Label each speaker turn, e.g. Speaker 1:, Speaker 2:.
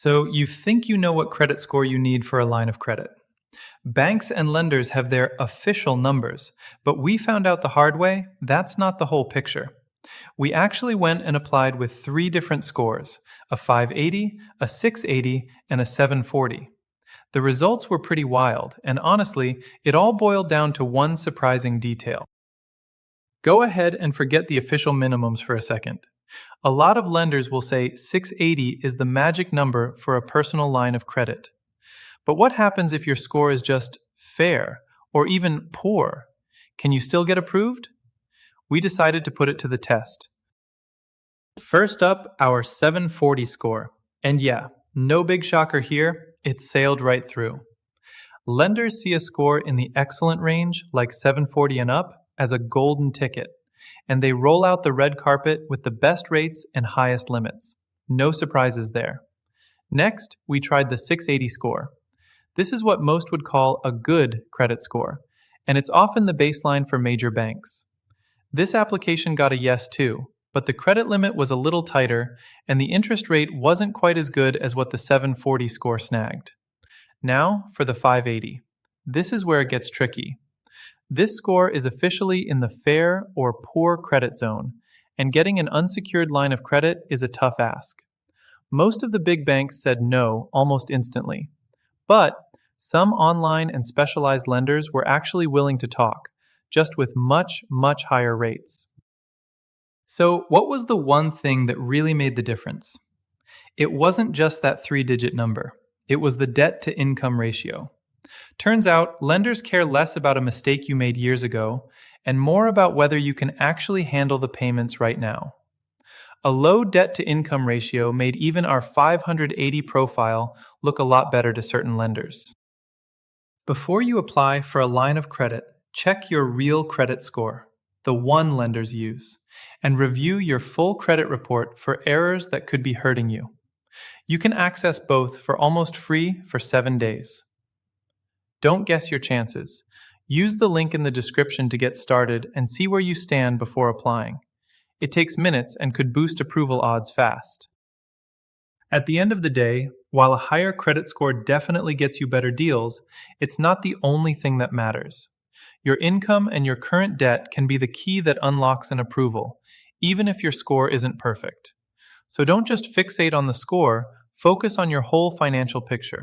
Speaker 1: So you think you know what credit score you need for a line of credit. Banks and lenders have their official numbers, but we found out the hard way that's not the whole picture. We actually went and applied with three different scores: a 580, a 680, and a 740. The results were pretty wild, and honestly, it all boiled down to one surprising detail. Go ahead and forget the official minimums for a second. A lot of lenders will say 680 is the magic number for a personal line of credit. But what happens if your score is just fair or even poor? Can you still get approved? We decided to put it to the test. First up, our 740 score. And yeah, no big shocker here, it sailed right through. Lenders see a score in the excellent range, like 740 and up, as a golden ticket, and they roll out the red carpet with the best rates and highest limits. No surprises there. Next, we tried the 680 score. This is what most would call a good credit score, and it's often the baseline for major banks. This application got a yes too, but the credit limit was a little tighter, and the interest rate wasn't quite as good as what the 740 score snagged. Now for the 580. This is where it gets tricky. This score is officially in the fair or poor credit zone, and getting an unsecured line of credit is a tough ask. Most of the big banks said no almost instantly, but some online and specialized lenders were actually willing to talk, just with much, much higher rates. So, what was the one thing that really made the difference? It wasn't just that three-digit number. It was the debt-to-income ratio. Turns out, lenders care less about a mistake you made years ago and more about whether you can actually handle the payments right now. A low debt-to-income ratio made even our 580 profile look a lot better to certain lenders. Before you apply for a line of credit, check your real credit score, the one lenders use, and review your full credit report for errors that could be hurting you. You can access both for almost free for 7 days. Don't guess your chances. Use the link in the description to get started and see where you stand before applying. It takes minutes and could boost approval odds fast. At the end of the day, while a higher credit score definitely gets you better deals, it's not the only thing that matters. Your income and your current debt can be the key that unlocks an approval, even if your score isn't perfect. So don't just fixate on the score, focus on your whole financial picture.